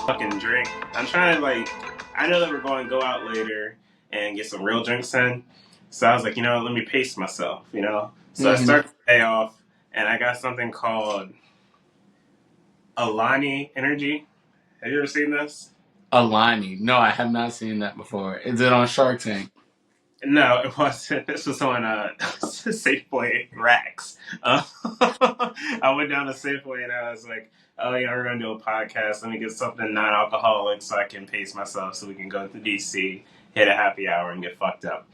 fucking drink. I'm trying to I know that we're going to go out later and get some real drinks in. So I was like, let me pace myself. So I Mm-hmm. started the day off and I got something called Alani Energy. Have you ever seen this? Alani. No, I have not seen that before. Is it on Shark Tank? No, it wasn't. This was on Safeway racks. I went down to Safeway and I was like, "Oh yeah, we're gonna do a podcast. Let me get something non-alcoholic so I can pace myself, so we can go to DC, hit a happy hour, and get fucked up."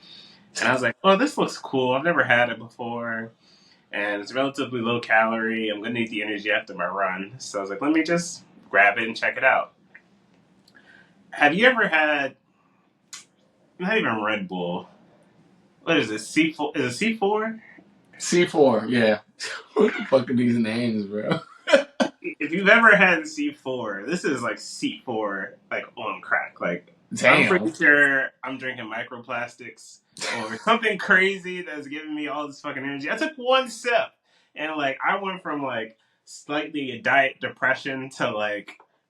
And I was like, "Oh, this looks cool. I've never had it before, and it's relatively low calorie. I'm gonna need the energy after my run." So I was like, "Let me just grab it and check it out." Have you ever had? Not even Red Bull. What is it? C4? Is it C4? C4, yeah. What the fuck are these names, bro? If you've ever had C4, this is like C4 like on crack. Like I'm Damn. pretty sure I'm drinking microplastics or something crazy that's giving me all this fucking energy. I took one sip and I went from slightly a diet depression to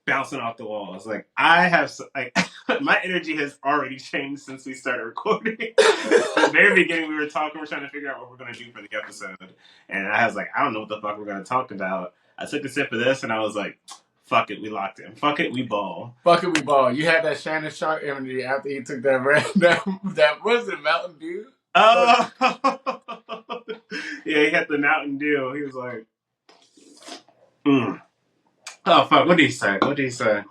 bouncing off the walls. Like I have my energy has already changed since we started recording. In the very beginning, we were talking, we're trying to figure out what we're gonna do for the episode, and I was like, I don't know what the fuck we're gonna talk about. I took a sip of this and I was like, fuck it, we locked in. Fuck it, we ball. Fuck it, we ball. You had that Shannon Sharp energy after he took that that was it, Mountain Dew? Oh, yeah, he had the Mountain Dew. He was like, oh, fuck, what did he say? What did he say?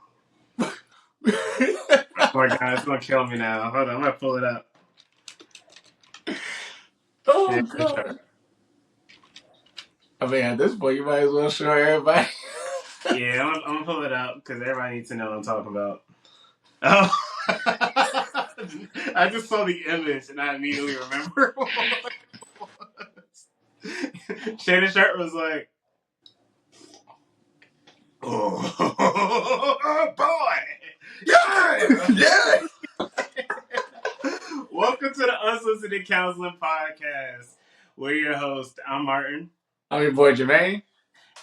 Oh my god, it's gonna kill me now. Hold on, I'm gonna pull it up. Oh Yeah, god. I mean, at this point, you might as well show everybody. yeah, I'm gonna pull it up because everybody needs to know what I'm talking about. Oh. I just saw the image and I immediately remember what it was. Shannon Sharp was like, oh boy, yeah, Yeah. Welcome to the Unsolicited Counseling Podcast. We're your host. I'm Martin, I'm your boy Jermaine.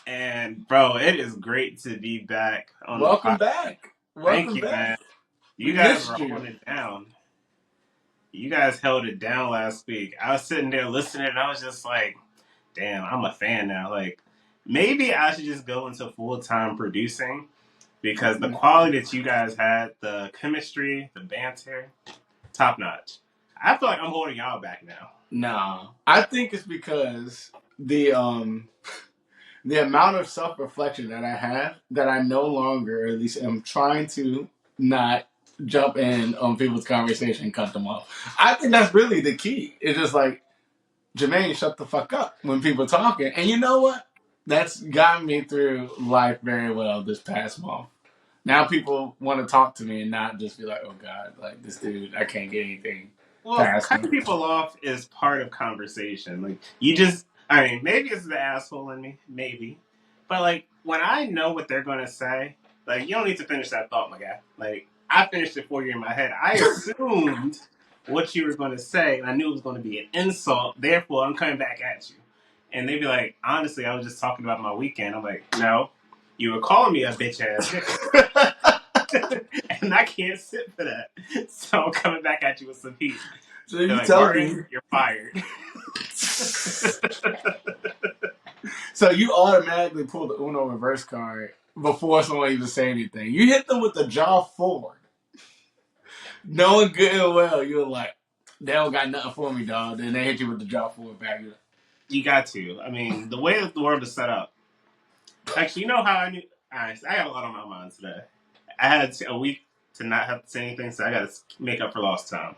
and bro, it is great to be back on the Welcome podcast. back. Thank Welcome you, back. man. You We guys missed were you. holding it down. You guys held it down last week. I was sitting there listening, and I was just like, "Damn, I'm a fan now." Maybe I should just go into full time producing because the quality that you guys had, the chemistry, the banter, top notch. I feel like I'm holding y'all back now. No, I think it's because the amount of self reflection that I have that I no longer, or at least am trying to not jump in on people's conversation and cut them off. I think that's really the key. It's just like, Jermaine, shut the fuck up when people are talking. And you know what? That's gotten me through life very well this past month. Now people want to talk to me and not just be like, oh God, like this dude, I can't get anything Well, past cutting him. people off is part of conversation. I mean, maybe it's the asshole in me, maybe. But when I know what they're gonna say, you don't need to finish that thought, my guy. I finished it for you in my head. I assumed what you were gonna say, and I knew it was gonna be an insult. Therefore, I'm coming back at you. And they'd be like, honestly, I was just talking about my weekend. I'm like, no, you were calling me a bitch ass nigga. And I can't sit for that. So I'm coming back at you with some heat. So They're you like, telling Martin, me. you're fired. So you automatically pull the Uno reverse card before someone even say anything. You hit them with the jaw forward. Knowing good and well, you're like, they don't got nothing for me, dog. Then they hit you with the jaw forward back. You're like, You got to. I mean, the way that the world is set up. Actually, you know how I knew? I got a lot on my mind today. I had a week to not have to say anything, so I got to make up for lost time.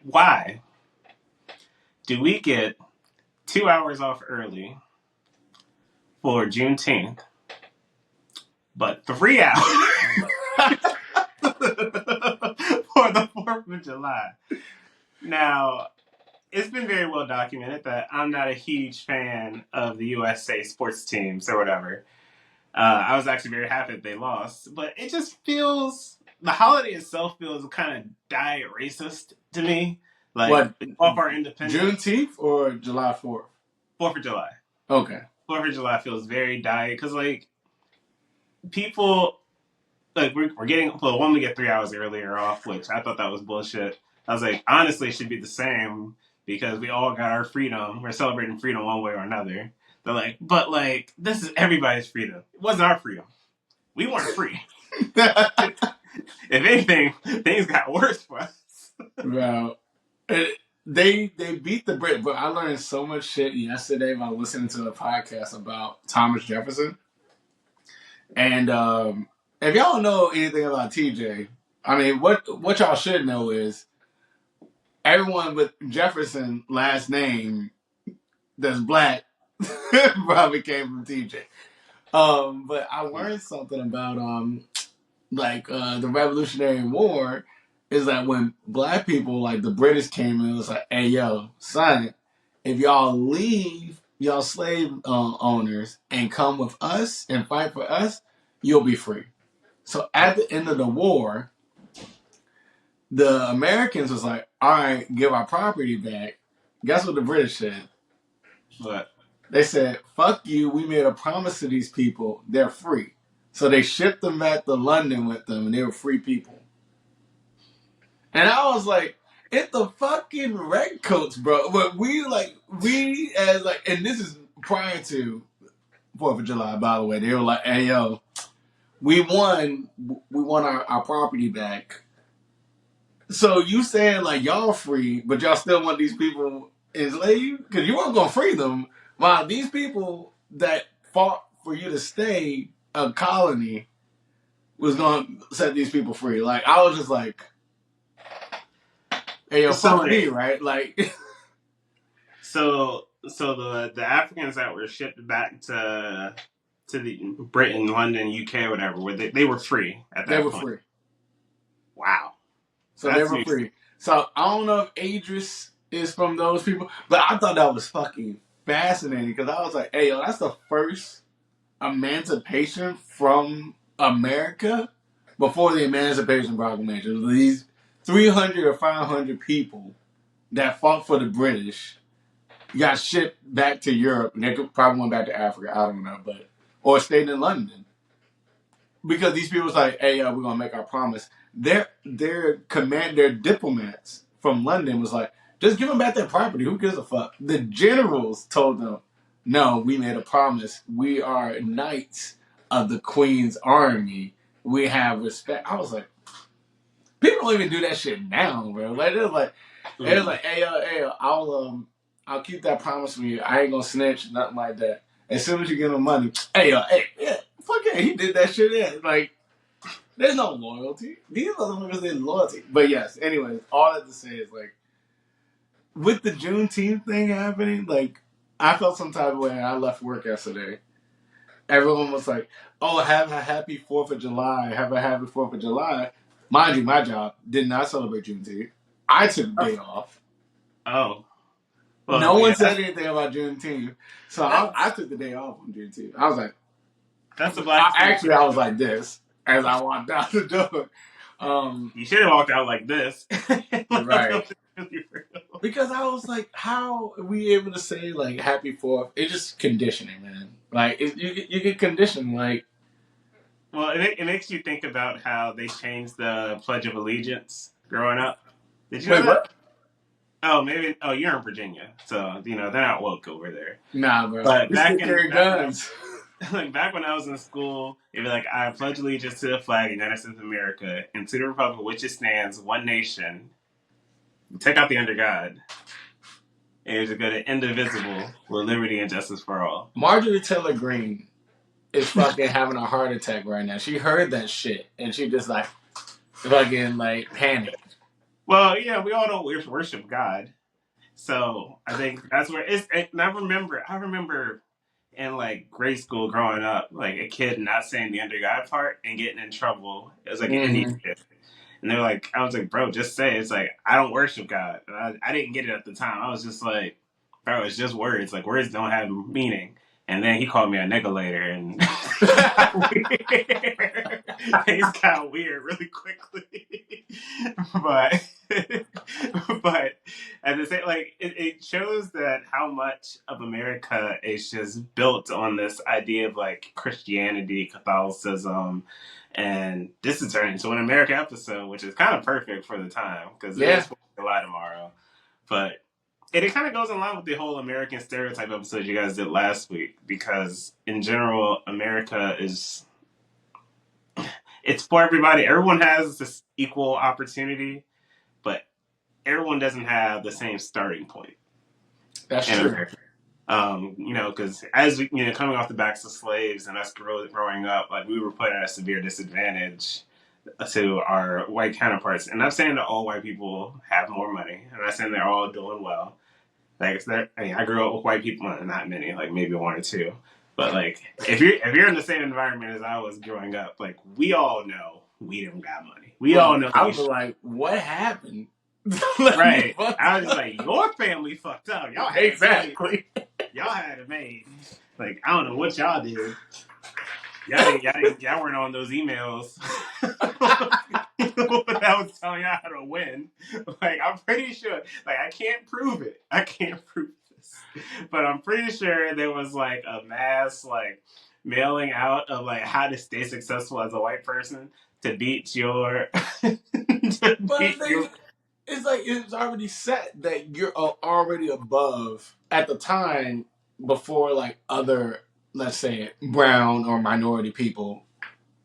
Why do we get 2 hours off early for Juneteenth, but 3 hours for the 4th of July? Now, it's been very well documented that I'm not a huge fan of the USA sports teams or whatever. I was actually very happy that they lost, but it just feels the holiday itself feels kind of diet racist to me. what? Off our independence, Juneteenth or July 4th? 4th of July. Okay. 4th of July feels very diet because people like we're getting well, one we get 3 hours earlier off, which I thought that was bullshit. I was like, honestly, it should be the same because we all got our freedom. We're celebrating freedom one way or another. They're like, but like this is everybody's freedom. It wasn't our freedom. We weren't free. If anything, things got worse for us. Well, they beat the Brit, but I learned so much shit yesterday by listening to a podcast about Thomas Jefferson. And if y'all don't know anything about TJ, I mean, what y'all should know is everyone with Jefferson last name that's black probably came from TJ. But I learned something about the Revolutionary War is that when black people like the British came in, it was like, hey yo, son, if y'all leave y'all slave owners and come with us and fight for us, you'll be free. So at the end of the war, the Americans was like, all right, give our property back. Guess what the British said? But They said, fuck you, we made a promise to these people, they're free. So they shipped them back to London with them and they were free people. And I was like, it's the fucking redcoats, bro. But we as like, and this is prior to 4th of July, by the way. They were like, hey yo, we won our property back. So you saying like y'all free, but y'all still want these people enslaved? Because you weren't gonna free them. While these people that fought for you to stay a colony was gonna set these people free. Like I was just like, hey yo, so fuck me, like, right? Like so the Africans that were shipped back to the Britain, London, UK, whatever, where they were free at they that were point. free. Wow, So they that's were new. free. So I don't know if Idris is from those people, but I thought that was fucking fascinating because I was like, hey yo, that's the first emancipation from America before the Emancipation Proclamation. These 300 or 500 people that fought for the British got shipped back to Europe, and they probably went back to Africa. I don't know, but or stayed in London because these people was like, "Hey, we're gonna make our promise." Their diplomats from London was like, "Just give them back their property. Who gives a fuck?" The generals told them, "No, we made a promise. We are knights of the Queen's army. We have respect." I was like, people don't even do that shit now, bro. Like it was like, hey, yo, I'll keep that promise from you. I ain't gonna snitch, nothing like that. As soon as you give him money, hey, yo, hey, yeah, fuck yeah, he did that shit. Yeah, like, there's no loyalty. These motherfuckers did loyalty. But yes, anyways, all that to say is like, with the Juneteenth thing happening, like, I felt some type of way. And I left work yesterday. Everyone was like, "Oh, have a happy 4th of July. Have a happy 4th of July." Mind you, my job did not celebrate Juneteenth. I took the day off. Oh, No well, yeah, one said anything about Juneteenth, so I took the day off on Juneteenth. I was like, that's the blackest thing you actually, could I do. was like this as I walked out the door. You should have walked out like this. Right. Because I was like, how are we able to say like happy 4th? It's just conditioning, man. Like you get conditioned. Like, Well, it makes you think about how they changed the Pledge of Allegiance growing up. Did you know wait, that? what? Oh, maybe. Oh, you're in Virginia, so they're not woke over there. Nah, bro. But We still carry back when I guns. like back when I was in school, it'd be like, I pledge allegiance to the flag, of the United States of America, and to the republic which it stands, one nation. Take out the under God, and it's go to indivisible, with liberty and justice for all. Marjorie Taylor Greene is fucking having a heart attack right now. She heard that shit and she just like fucking like panicked. Well, yeah, we all don't worship God, so I think that's where it's. And I remember in like grade school growing up, like a kid not saying the under God part and getting in trouble. It was like an Indian Mm-hmm. kid. And they're like, I was like, bro, just say it. It's like, I don't worship God. And I didn't get it at the time. I was just like, bro, it's just words. Like, words don't have meaning. And then he called me a nigga later, and things got weird really quickly. but, but at the same, like, it shows that how much of America is just built on this idea of like Christianity, Catholicism, And this is turning into an America episode, which is kind of perfect for the time because it Yeah, is 4th of July tomorrow. But it kind of goes in line with the whole American stereotype episode you guys did last week because, in general, America is it's for everybody. Everyone has this equal opportunity, but everyone doesn't have the same starting point that's in true. America. Because as coming off the backs of slaves and us growing up, like we were put at a severe disadvantage to our white counterparts. And I'm saying that all white people have more money, and I'm saying they're all doing well. Like, I grew up with white people, well, not many, like maybe one or two. But like, if you're in the same environment as I was growing up, like we all know we don't got money. We all Bro, know I we was should. like, what happened? Let me Right. fuck I was just up. like, your family fucked up. Y'all had money. Exactly. Y'all had it made. Like, I don't know what y'all did. Y'all weren't on those emails. That was telling y'all how to win. Like, I'm pretty sure. Like, I can't prove it. I can't prove this, but I'm pretty sure there was like a mass like mailing out of like how to stay successful as a white person to beat your to But the beat thing your. is, it's like it's already set that you're already above at the time before like other, let's say, brown or minority people,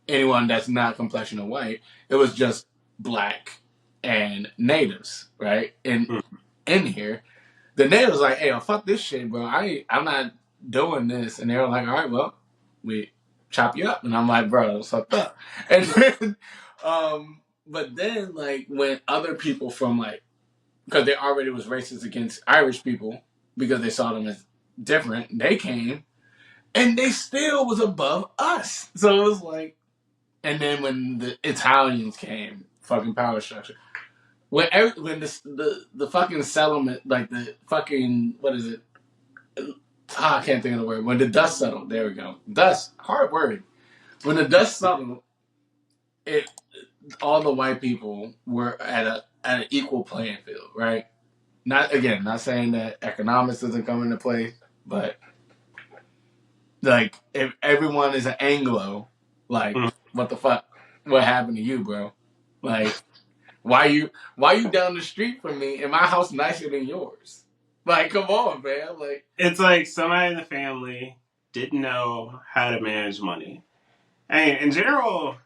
anyone that's not complexion of white. It was just black and natives, right? And in here, the natives like, hey, fuck this shit, bro. I'm not doing this. And they were like, all right, well, we chop you up. And I'm like, bro, it's fucked up. And then, but then like when other people from like, because they already was racist against Irish people because they saw them as different, they came and they still was above us. So it was like, and then when the Italians came, fucking power structure. When the fucking settlement, like the fucking, what is it? I can't think of the word. When the dust settled, there we go. Dust, hard word. When the dust settled, it all the white people were at an equal playing field, right? Not saying that economics doesn't come into play, but like if everyone is an Anglo, like what the fuck? What happened to you, bro? Like why you down the street from me and my house nicer than yours? Like, come on, man. Like, It's like somebody in the family didn't know how to manage money. I mean, in general,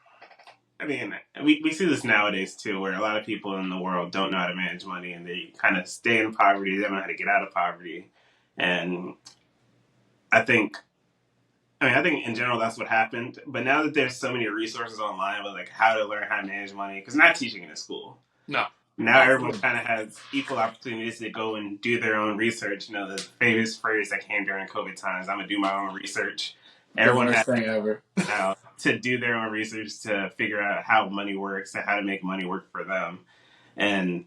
I mean, we see this nowadays too, where a lot of people in the world don't know how to manage money and they kind of stay in poverty. They don't know how to get out of poverty. And I think, I think in general that's what happened. But now that there's so many resources online with like how to learn how to manage money, because not teaching it in school. no. Now everyone kind of has equal opportunities to go and do their own research. The famous phrase that came during COVID times, I'm going to do my own research. The Everyone worst has thing ever. now to do their own research to figure out how money works and how to make money work for them. And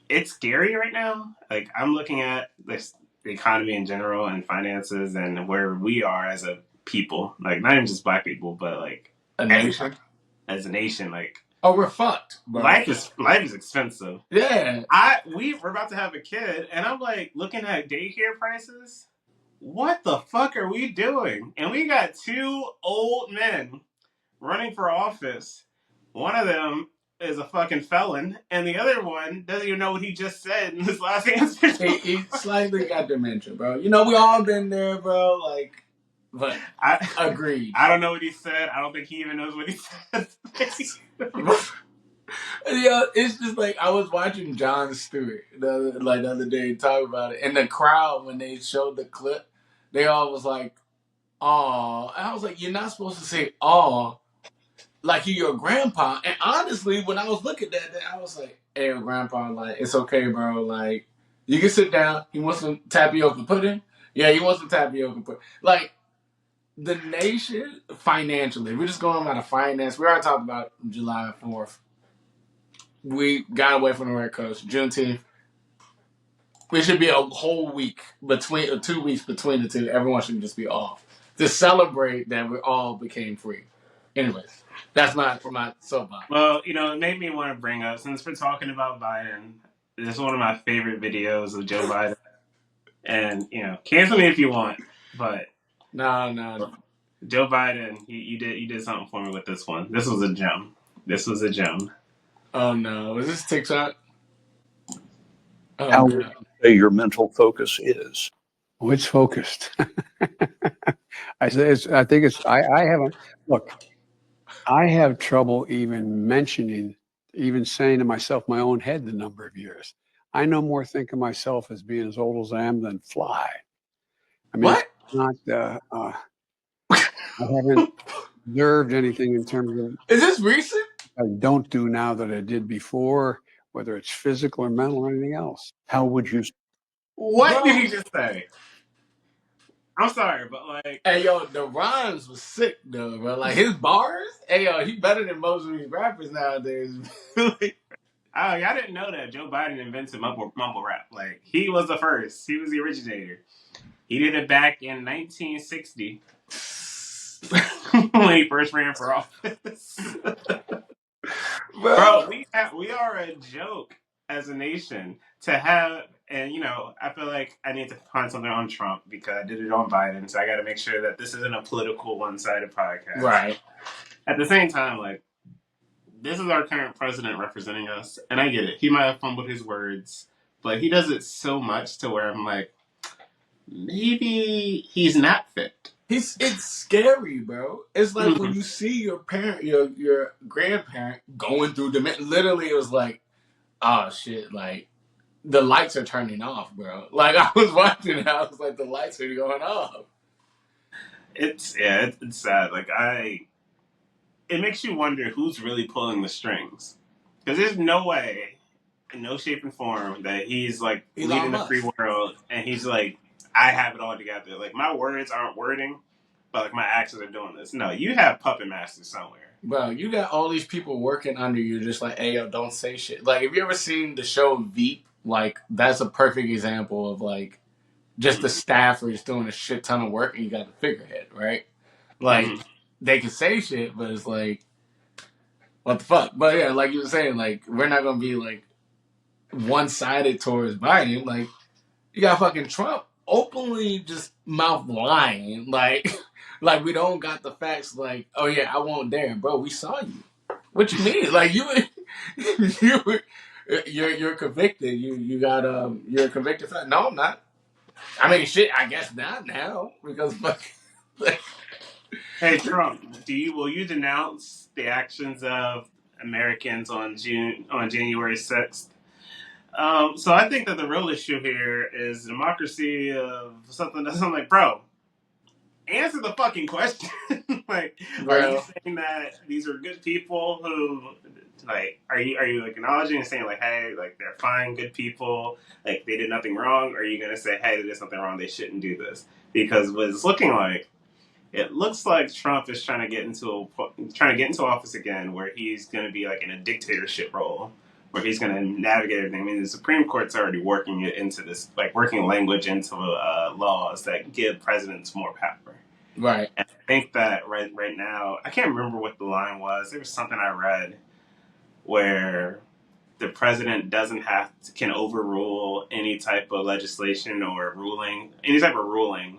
it's scary right now. Like I'm looking at this, the economy in general and finances and where we are as a people, like not even just black people, but like A everybody nation. as a nation. Like Oh, we're fucked, bro. life is expensive. Yeah. We're about to have a kid, and I'm like looking at daycare prices. What the fuck are we doing? And we got two old men running for office. One of them is a fucking felon, and the other one doesn't even know what he just said in his last answer. He slightly got dementia, bro. You know, we all been there, bro. Like, but I agreed. I don't know what he said. I don't think he even knows what he said. Yeah, it's just like I was watching Jon Stewart the other day talk about it, and the crowd when they showed the clip, they all was like, "Aw," and I was like, "You're not supposed to say 'aw' like you're your grandpa." And honestly, when I was looking at that, I was like, "Hey, grandpa, like it's okay, bro. Like you can sit down. You want some tapioca pudding? Yeah, you want some tapioca pudding? Like." The nation financially, we're just going out of finance. We already talked about July 4th. We got away from the Red Coast. Juneteenth. It should be a whole week between 2 weeks between the two. Everyone should just be off to celebrate that we all became free. Anyways, that's my soapbox. Well, it made me want to bring up since we're talking about Biden. This is one of my favorite videos of Joe Biden, and cancel me if you want, but No. Joe Biden, you did something for me with this one. This was a gem. This was a gem. Oh no, is this TikTok? Oh How would god. you say your mental focus is? Oh, it's focused. I think I haven't, look, I have trouble even mentioning, even saying to myself, my own head, the number of years. I no more think of myself as being as old as I am than fly. I mean, it's What? not, I haven't observed anything in terms of Is this recent? I don't do now that I did before, whether it's physical or mental or anything else. How would you What did Bro. he just say? I'm sorry, but like, Hey yo, the rhymes was sick though, bro. Like his bars, hey yo, he better than most of these rappers nowadays. I didn't know that Joe Biden invented mumble rap. Like, he was the first. He was the originator. He did it back in 1960 when he first ran for office. Bro, Bro. we are a joke as a nation to have, and I feel like I need to find something on Trump because I did it on Biden, so I got to make sure that this isn't a political one-sided podcast. Right. At the same time, like, this is our current president representing us, and I get it. He might have fumbled his words, but he does it so much to where I'm like, maybe he's not fit. It's scary, bro. It's like when Mhm. you see your parent, your grandparent going through literally it was like, oh shit, like the lights are turning off, bro. Like I was watching it, I was like, the lights are going off. It's sad. Like, it makes you wonder who's really pulling the strings, because there's no way, in no shape and form, that he's like Elon leading the free Musk. world and he's like, I have it all together. Like, my words aren't wording, but like my actions are doing this. No, you have puppet masters somewhere. Bro, you got all these people working under you, just like, hey, yo, don't say shit. Like, have you ever seen the show Veep? Like, that's a perfect example of like just the Mm-hmm. staff are just doing a shit ton of work, and you got the figurehead, right? Like, Mm-hmm. they can say shit, but it's like, what the fuck? But yeah, like you were saying, like, we're not gonna be like one sided towards Biden. Like, you got fucking Trump openly just mouth lying, like, like we don't got the facts. Like, oh yeah, I won't dare, bro. We saw you. What you mean? Like you, you're convicted. You got you're a convicted felon. No, I'm not. I mean, shit. I guess not now because fuck. Like, Hey Trump, will you denounce the actions of Americans on January 6th? So I think that the real issue here is democracy of something that's, I'm like, bro, answer the fucking question. Like, are you bro, saying that these are good people who, like, are you like acknowledging and saying like, hey, like they're fine, good people, like they did nothing wrong? Or are you gonna say, hey, they did something wrong, they shouldn't do this? Because what it's looking like, it looks like Trump is trying to get into office again, where he's going to be like in a dictatorship role, where he's going to navigate everything. I mean, the Supreme Court's already working it into this, like working language into laws that give presidents more power. right, And I think that right now, I can't remember what the line was. There was something I read where the president can overrule any type of legislation or any type of ruling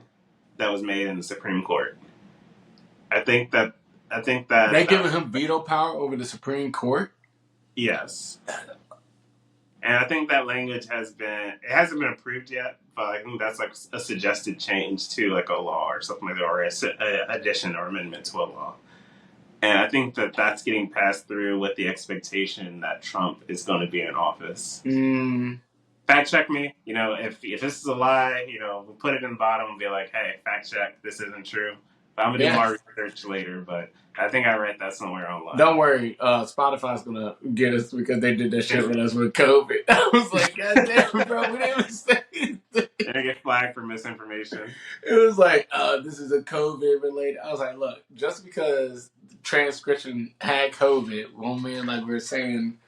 that was made in the Supreme Court. I think that I think they that giving him veto power over the Supreme Court. yes, and I think that language it hasn't been approved yet, but I think that's like a suggested change to like a law or something like that, or a addition or amendment to a law. And I think that that's getting passed through with the expectation that Trump is going to be in office. Mm, Fact check me. If this is a lie, we'll put it in the bottom and be like, hey, fact check, this isn't true. But I'm gonna do yeah. more research later. But I think I read that somewhere online. Don't worry, Spotify's gonna get us because they did that shit with us with COVID. I was like, God damn, bro, we didn't even say anything. And I get flagged for misinformation. It was like, this is a COVID related. I was like, look, just because transcription had COVID won't mean like we're saying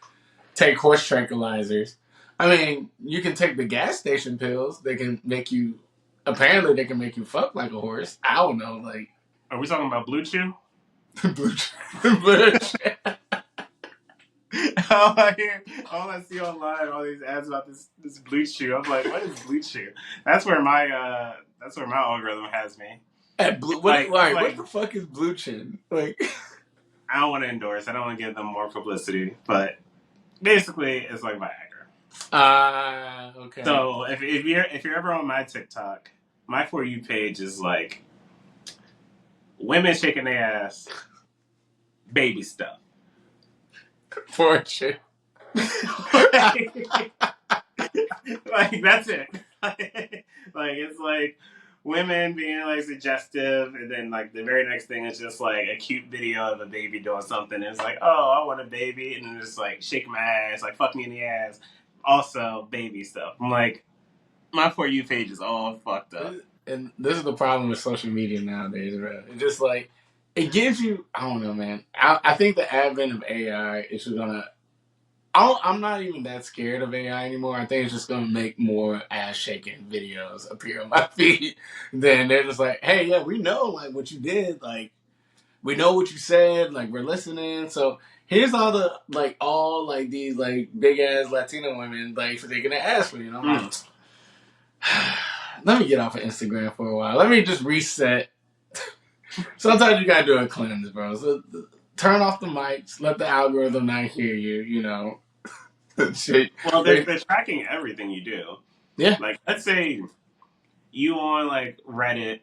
take horse tranquilizers. I mean, you can take the gas station pills. Apparently they can make you fuck like a horse. I don't know, like, Are we talking about Blue Chew? blue, blue, All I see online, all these ads about this Blue Chew. I'm like, what is Blue Chew? That's where my algorithm has me. At Blue, It's like it's what like the fuck is Blue Chin? Like, I don't want to endorse. I don't want to give them more publicity, but basically, it's like Viagra. okay. So if you're ever on my TikTok, my For You page is like women shaking their ass, baby stuff. Fortune. like, like, that's it. Like it's like women being like suggestive, and then like the very next thing is just like a cute video of a baby doing something. And it's like, oh, I want a baby, and then just like shake my ass, like fuck me in the ass. Also, baby stuff. I'm like, my For You page is all fucked up. And this is the problem with social media nowadays, bro. It's just like it gives you. I don't know, man. I think the advent of AI is just gonna. I'm not even that scared of AI anymore. I think it's just gonna make more ass shaking videos appear on my feed. Then they're just like, hey, yeah, we know like what you did. Like we know what you said. Like we're listening. So here's all these like big ass Latino women like taking their ass for you. And I'm like, let me get off of Instagram for a while. Let me just reset. Sometimes you gotta do a cleanse, bro. So turn off the mics. Let the algorithm not hear you. You know, shit. Well, they're tracking everything you do. Yeah. Like, let's say you on like Reddit,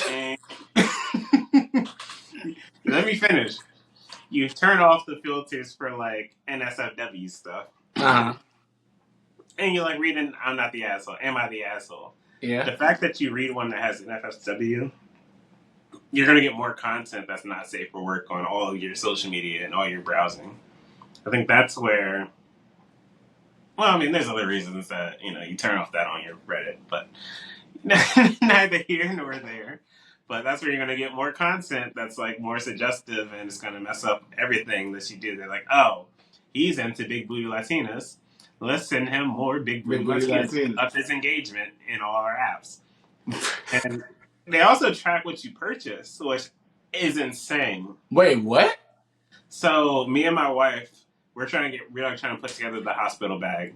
and let me finish. You turn off the filters for like NSFW stuff, Uh-huh. and you're like reading "I'm not the asshole." Am I the asshole? Yeah. The fact that you read one that has NFSW, you're gonna get more content that's not safe for work on all of your social media and all your browsing. I think that's where. Well, I mean, there's other reasons that you turn off that on your Reddit, but neither here nor there. But that's where you're gonna get more content that's like more suggestive, and it's gonna mess up everything that you do. They're like, oh, he's into big blue Latinas. Let's send him more big blue Big booty Latinas to Latinas. up his engagement in all our apps. And they also track what you purchase, which is insane. Wait, what? So me and my wife, we're like trying to put together the hospital bag.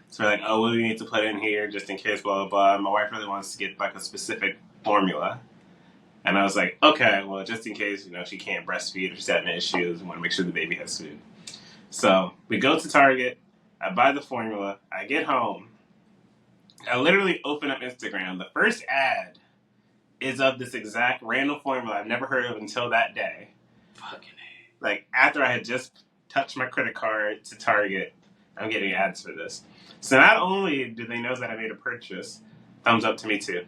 So we're like, oh, what do we need to put in here just in case, blah, blah, blah. And my wife really wants to get like a specific formula. And I was like, okay, well, just in case, she can't breastfeed or she's having issues, we want to make sure the baby has food. So we go to Target, I buy the formula, I get home, I literally open up Instagram. The first ad is of this exact random formula I've never heard of until that day. Fucking A. Like, after I had just touched my credit card to Target, I'm getting ads for this. So not only do they know that I made a purchase, thumbs up to me too.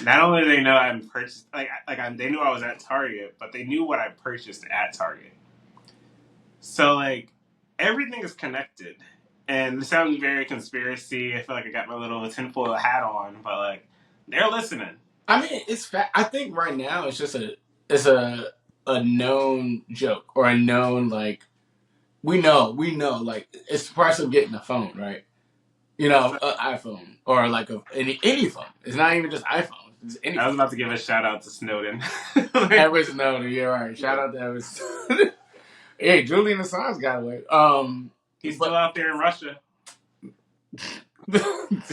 Not only do they know I purchased, they knew I was at Target, but they knew what I purchased at Target. So like everything is connected, and it sounds very conspiracy. I feel like I got my little tinfoil hat on, but like they're listening. I mean, it's I think right now it's just a known joke or a known like we know like it's the price of getting a phone, right? An iPhone or like any phone. It's not even just iPhone. It's any I was phone. about to give a shout out to Snowden. Edward Snowden, you're right. Shout out to Edward Snowden. Hey, Julian Assange got away. He's still out there in Russia.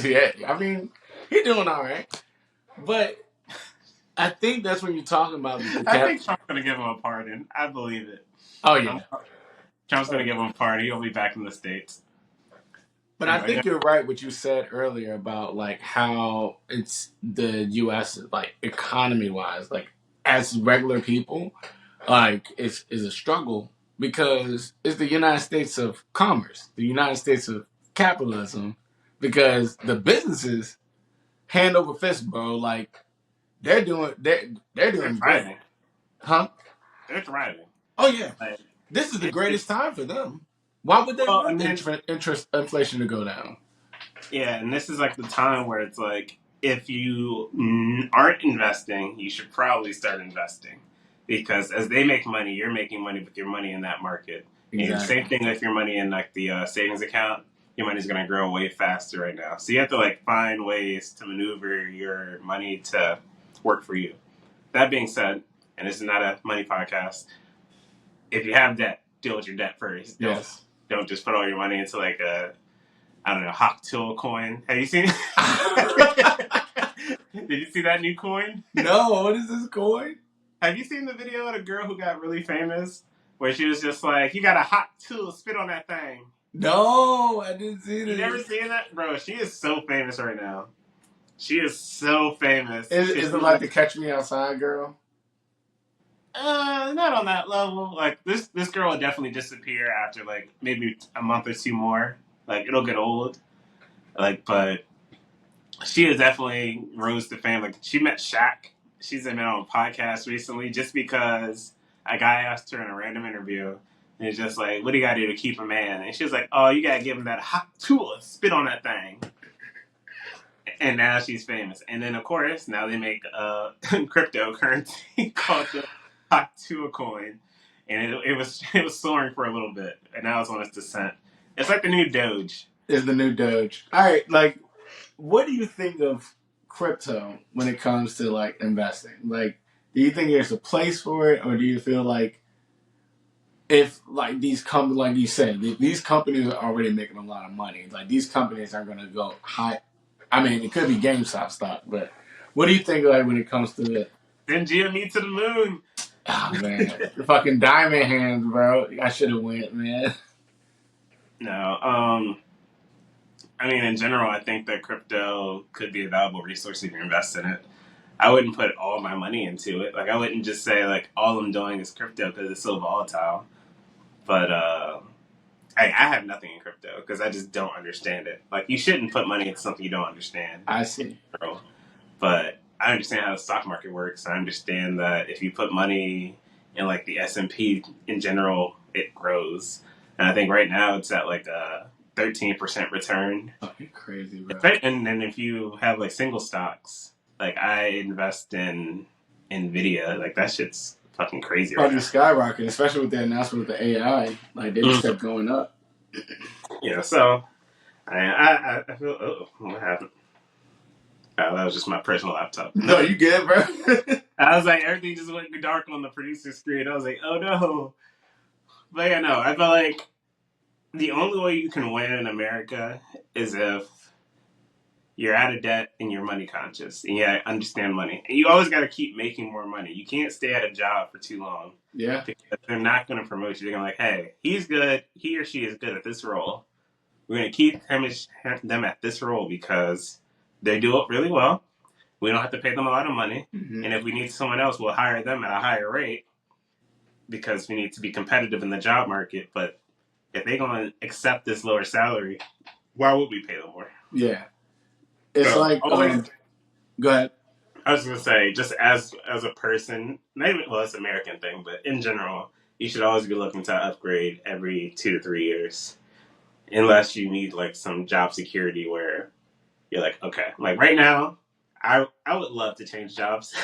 Yeah, I mean, he's doing all right. But I think that's when you're talking about. I think Trump's gonna give him a pardon. I believe it. Oh yeah, Trump's gonna give him a pardon. He'll be back in the States. but I think you're right. What you said earlier about like how it's the U.S. like economy wise, like as regular people, like is a struggle because it's the United States of commerce, the United States of capitalism, because the businesses hand over fist, bro. Like they're doing great, thriving. huh? They're thriving. Oh yeah, Like, this is the greatest time for them. Why would they want then, inflation to go down? Yeah, and this is like the time where it's like, if you aren't investing, you should probably start investing. Because as they make money, you're making money with your money in that market. Exactly. And same thing with your money in like the savings account. Your money's going to grow way faster right now. So you have to like find ways to maneuver your money to work for you. That being said, and this is not a money podcast, if you have debt, deal with your debt first. Yes. Don't just put all your money into like a, I don't know, Hawk Till coin. Have you seen it? Did you see that new coin? No, what is this coin? Have you seen the video of the girl who got really famous? Where she was just like, you got a hot tool, spit on that thing. No, I didn't see You never this. seen that? Bro, she is so famous right now. She is so famous. Is it like the Catch Me Outside girl? Not on that level. Like this girl will definitely disappear after like maybe a month or two more. Like it'll get old. Like, but she has definitely rose to fame. Like she met Shaq. She's been on a podcast recently just because a guy asked her in a random interview. And it's just like, what do you gotta do to keep a man? And she was like, oh, you gotta give him that hot tool, spit on that thing. And now she's famous. And then of course now they make a cryptocurrency called the Hot Tool coin. And it was soaring for a little bit. And now it's on its descent. It's like the new Doge. Is the new Doge. All right, like, what do you think of crypto when it comes to like investing? Like, do you think there's a place for it, or do you feel like if like these companies, like you said, these companies are already making a lot of money, like these companies are going to go high? I mean, it could be GameStop stock, but what do you think like when it comes to it? Send GME to the moon. Oh man, the fucking diamond hands, bro. I should have went, man. No, I mean, in general, I think that crypto could be a valuable resource if you invest in it. I wouldn't put all my money into it. Like, I wouldn't just say, like, all I'm doing is crypto because it's so volatile. But I have nothing in crypto because I just don't understand it. Like, you shouldn't put money into something you don't understand. I see. But I understand how the stock market works. I understand that if you put money in, like, the S&P in general, it grows. And I think right now it's at, like, a 13% return. Fucking crazy, bro. And then if you have like single stocks, like I invest in Nvidia, like that shit's fucking crazy right Probably now. skyrocketing, especially with the announcement with the AI. Like they just kept going up. Yeah, so I feel what happened? Oh, that was just my personal laptop. No, you good, bro? I was like everything just went dark on the producer screen. I was like, oh no. But yeah, no, I felt like the only way you can win in America is if you're out of debt and you're money conscious and you understand money. And you always got to keep making more money. You can't stay at a job for too long. Yeah. Because they're not going to promote you. They're going to be like, hey, he's good. He or she is good at this role. We're going to keep them at this role because they do it really well. We don't have to pay them a lot of money. Mm-hmm. And if we need someone else, we'll hire them at a higher rate because we need to be competitive in the job market. But if they're going to accept this lower salary, why would we pay them more? Yeah. It's So, like, always, go ahead. I was gonna say, just as a person, maybe well, it's an American thing, but in general, you should always be looking to upgrade every 2 to 3 years, unless you need like some job security where you're like, okay, like right now, I would love to change jobs,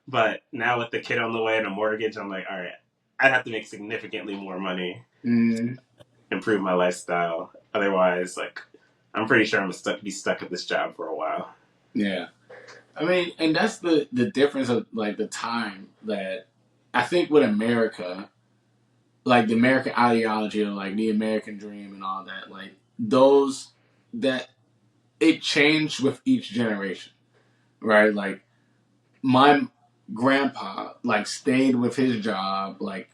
but now with the kid on the way and a mortgage, I'm like, all right, I'd have to make significantly more money, improve my lifestyle. Otherwise, like, I'm pretty sure I'm gonna be stuck at this job for a while. Yeah. I mean, and that's the difference of like the time that I think with America, like the American ideology of like the American dream and all that, like those that it changed with each generation, right? Like my grandpa like stayed with his job like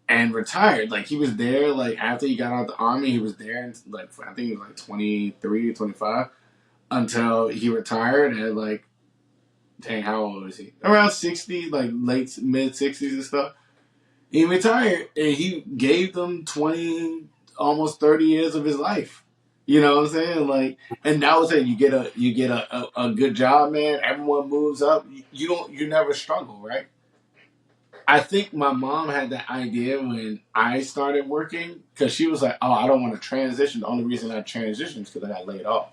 and retired. Like he was there like after he got out of the army, he was there and like I think he was like 23, 25 until he retired at like dang, how old was he? Around 60, like late mid 60s and stuff. He retired and he gave them 20 almost 30 years of his life. You know what I'm saying? Like, and nowadays you get a good job, man. Everyone moves up. You never struggle, right? I think my mom had that idea when I started working because she was like, "Oh, I don't want to transition." The only reason I transitioned is because I got laid off.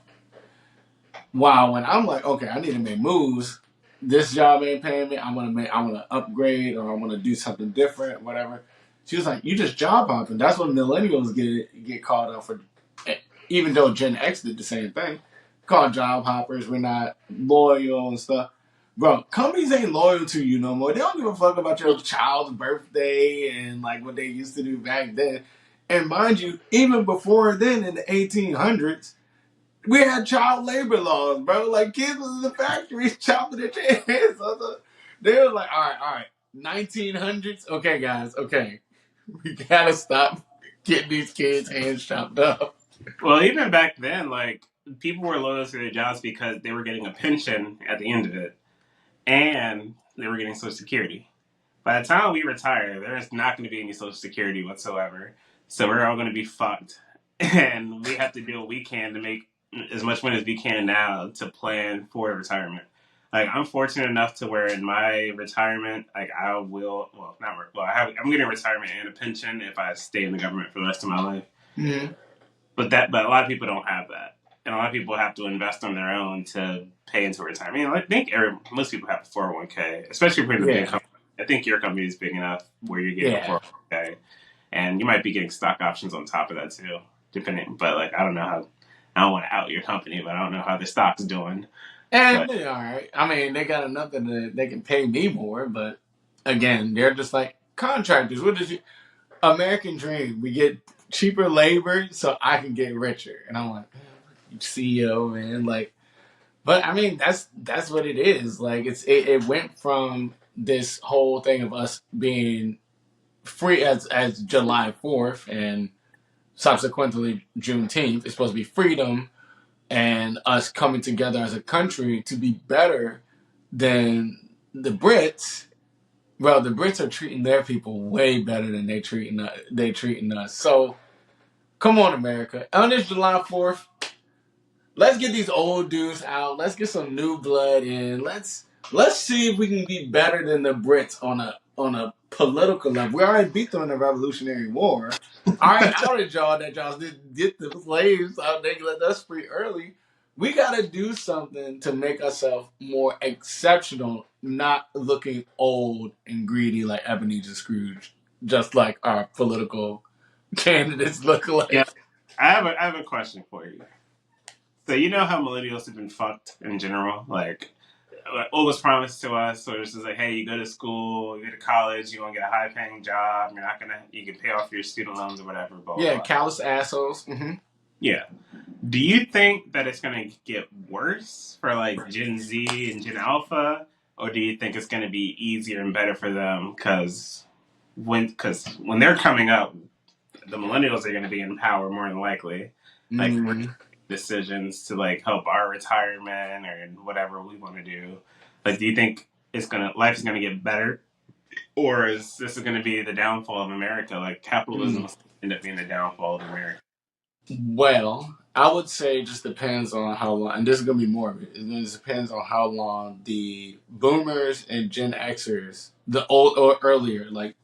Wow, when I'm like, okay, I need to make moves. This job ain't paying me. I want to upgrade or I want to do something different, whatever. She was like, you just job hopping. That's what millennials get called out for. Even though Gen X did the same thing, called job hoppers. We're not loyal and stuff. Bro, companies ain't loyal to you no more. They don't give a fuck about your child's birthday and like what they used to do back then. And mind you, even before then in the 1800s, We had child labor laws, bro. Like kids was in the factories chopping their hands. They were like, all right, 1900s. Okay, guys, okay, we gotta stop getting these kids' hands chopped up. Well, even back then, like people were loyal to their jobs because they were getting a pension at the end of it, and they were getting Social Security. By the time we retire, there is not going to be any Social Security whatsoever. So we're all going to be fucked, and we have to do what we can to make as much money as we can now to plan for retirement. Like I'm fortunate enough to where in my retirement, like I will, well, not well, I'm getting a retirement and a pension if I stay in the government for the rest of my life. Mm-hmm. But a lot of people don't have that, and a lot of people have to invest on their own to pay into retirement. I think most people have a 401k, especially if you're in a big Yeah, company. I think your company is big enough where you're getting a yeah. 401k, and you might be getting stock options on top of that too, depending. But like, I don't know how. I don't want to out your company, but I don't know how the stock's doing. And But they're all right. I mean, they got enough that they can pay me more, but again, they're just like contractors. What is you American dream? We get cheaper labor so I can get richer. And I'm like, CEO, man, like, but I mean, that's what it is. Like, it went from this whole thing of us being free as July 4th and subsequently Juneteenth. It's supposed to be freedom and us coming together as a country to be better than the Brits. Well, the Brits are treating their people way better than they treating us. So come on, America. On this July 4th, let's get these old dudes out. Let's get some new blood in. Let's see if we can be better than the Brits on a political level. We already beat them in the Revolutionary War. I already outed y'all that y'all didn't get the slaves out. They let us free early. We gotta do something to make ourselves more exceptional, not looking old and greedy like Ebenezer Scrooge, just like our political candidates look yeah, like. I have a question for you. So you know how millennials have been fucked in general, like what was promised to us. So it's just like, hey, you go to school, you go to college, you want to get a high paying job. You can pay off your student loans or whatever. Blah blah Yeah, blah. callous assholes. Mm-hmm. Yeah. Do you think that it's gonna get worse for like Gen Z and Gen Alpha, or do you think it's gonna be easier and better for them? Because when they're coming up, the millennials are gonna be in power more than likely. Like we're Mm. decisions to like help our retirement or whatever we want to do. Like, do you think life is gonna get better, or is this going to be the downfall of America? Like capitalism Mm. will end up being the downfall of America. Well, I would say it just depends on how long, and this is going to be more of it. It just depends on how long the boomers and Gen Xers, the old or earlier, like,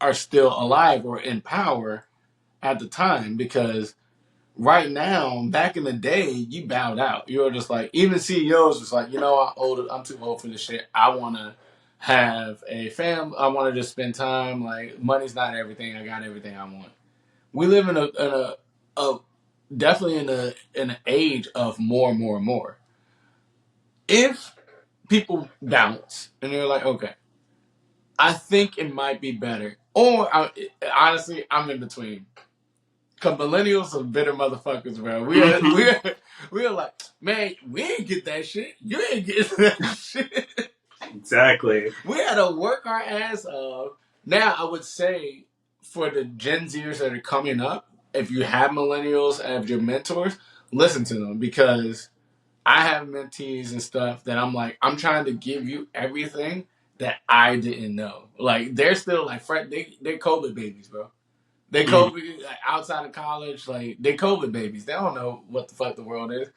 are still alive or in power at the time. Because right now, back in the day, you bowed out. You were just like, even CEOs was like, I'm too old for this shit. I want to have a fam. I want to just spend time. Like, money's not everything. I got everything I want. We live in a definitely in an age of more and more and more. If people bounce and they're like, okay, I think it might be better, or honestly, I'm in between. Cause millennials are bitter motherfuckers, bro. We are like, man, we ain't get that shit. You ain't get that shit. Exactly. We had to work our ass off. Now, I would say for the Gen Zers that are coming up, if you have millennials as your mentors, listen to them because I have mentees and stuff that I'm like, I'm trying to give you everything that I didn't know. Like they're still like they're COVID babies, bro. They Mhm. COVID like, outside of college, like they COVID babies. They don't know what the fuck the world is.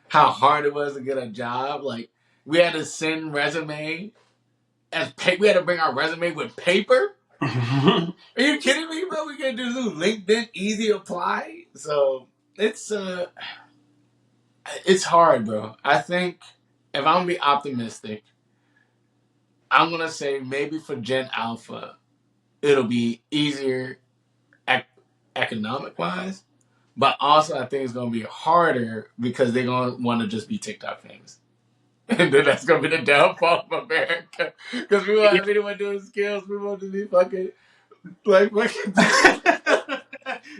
How hard it was to get a job. Like we had to send resume we had to bring our resume with paper. Are you kidding me, bro? We can do LinkedIn easy apply. So it's hard, bro. I think if I'm gonna be optimistic, I'm gonna say maybe for Gen Alpha, it'll be easier ec- economic wise, but also I think it's gonna be harder because they're gonna want to just be TikTok famous. And then that's gonna be the downfall of America because we won't Yeah. have anyone doing skills. We want to be fucking like fucking.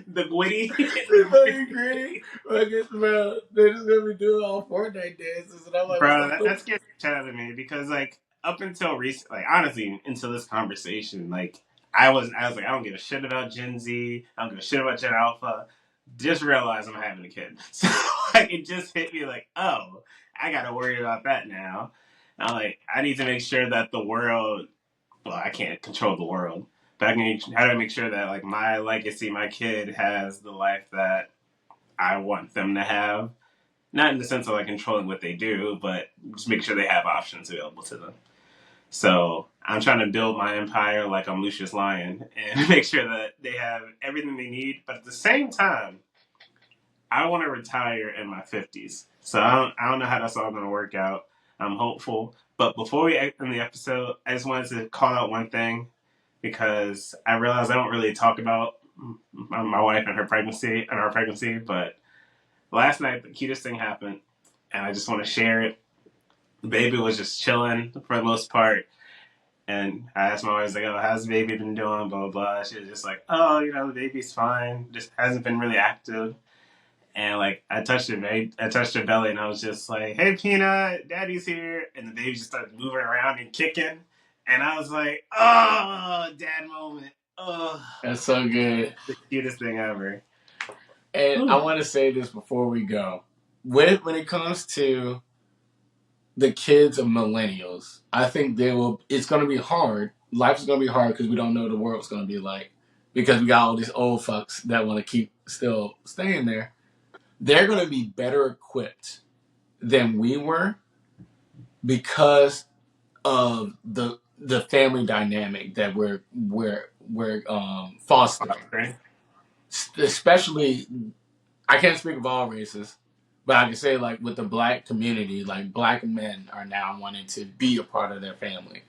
the witty, The fucking gritty. Fucking, bro, they're just gonna be doing all Fortnite dances, and I'm like, what bro. the fuck? That scares the shit out of me because like up until recent, like honestly, until this conversation, like I was like, I don't give a shit about Gen Z. I don't give a shit about Gen Alpha. Just realized I'm having a kid, so like it just hit me like, oh, I got to worry about that now. And I'm like, I need to make sure that the world. Well, I can't control the world, but I can. How do I make sure that like my legacy, my kid has the life that I want them to have? Not in the sense of like controlling what they do, but just make sure they have options available to them. So I'm trying to build my empire like I'm Lucius Lyon and make sure that they have everything they need. But at the same time, I want to retire in my 50s. So I don't know how that's all going to work out. I'm hopeful. But before we end the episode, I just wanted to call out one thing because I realize I don't really talk about my wife and her pregnancy and our pregnancy. But last night, the cutest thing happened, and I just want to share it. The baby was just chilling for the most part. And I asked my wife, like, oh, how's the baby been doing? Blah, blah, blah. She was just like, oh, the baby's fine. Just hasn't been really active. And like I touched her belly, and I was just like, "Hey, Peanut, Daddy's here!" And the baby just started moving around and kicking, and I was like, "Oh, dad moment! Oh, That's so good." the cutest thing ever." And I Whew. want to say this before we go. When it comes to the kids of millennials, I think they will. It's going to be hard. Life is going to be hard because we don't know what the world's going to be like. Because we got all these old fucks that want to keep still staying there. They're going to be better equipped than we were because of the family dynamic that we're fostering. Okay. Especially, I can't speak of all races, but I can say like with the black community, like black men are now wanting to be a part of their family.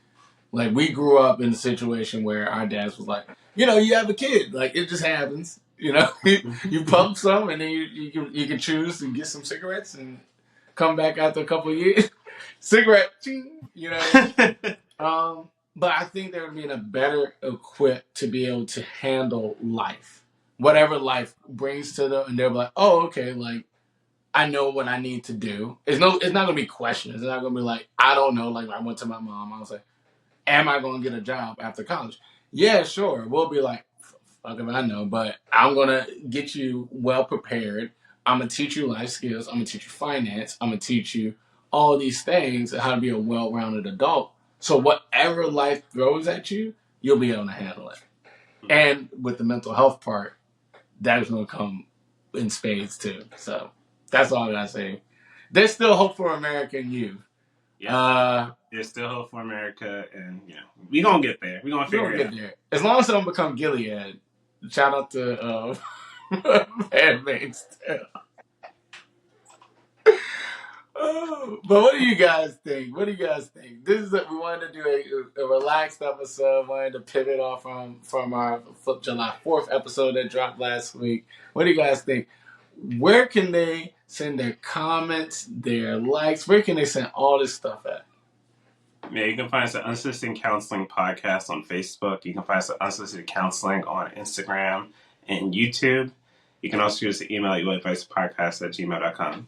Like we grew up in a situation where our dads was like, you have a kid, like it just happens. You pump some, and then you can choose to get some cigarettes and come back after a couple of years. Cigarette, ching, But I think they're being a better equipped to be able to handle life, whatever life brings to them, and they're like, oh, okay, like I know what I need to do. It's not gonna be questions. It's not gonna be like I don't know. Like I went to my mom, I was like, am I gonna get a job after college? Yeah, sure. We'll be like, fuck if I know, but I'm gonna get you well prepared. I'm gonna teach you life skills. I'm gonna teach you finance. I'm gonna teach you all these things and how to be a well-rounded adult. So whatever life throws at you, you'll be able to handle it. And with the mental health part, that is gonna come in spades too. So that's all I gotta say. There's still hope for American youth. Yeah. There's still hope for America, and we gonna get there. We gonna We're figure gonna it get out. there. As long as I don't become Gilead. Shout out to Handmaid's Tale. Oh, but what do you guys think? This is we wanted to do a relaxed episode. Wanted to pivot off from our July 4th episode that dropped last week. What do you guys think? Where can they send their comments, their likes? Where can they send all this stuff at? Yeah, you can find us at Unsolicited Counseling Podcast on Facebook. You can find us at Unsolicited Counseling on Instagram and YouTube. You can also use the email youadvicepodcast@gmail.com.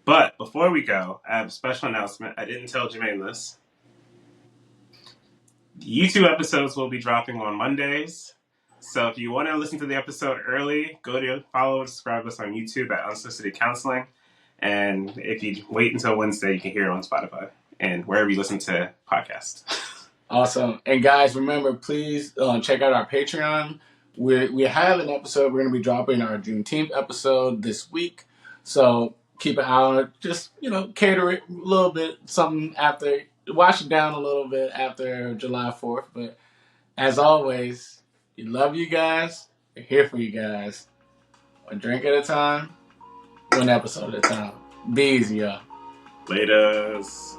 But before we go, I have a special announcement. I didn't tell Jermaine this. The YouTube episodes will be dropping on Mondays. So if you want to listen to the episode early, go to follow and subscribe us on YouTube at Unsolicited Counseling. And if you wait until Wednesday, you can hear it on Spotify and wherever you listen to podcasts. Awesome. And guys, remember, please check out our Patreon. We have an episode. We're going to be dropping our Juneteenth episode this week. So keep an eye on it. Just, cater it a little bit, something after, wash it down a little bit after July 4th. But as always, we love you guys. We're here for you guys. One drink at a time, one episode at a time. Be easy, y'all. Laters.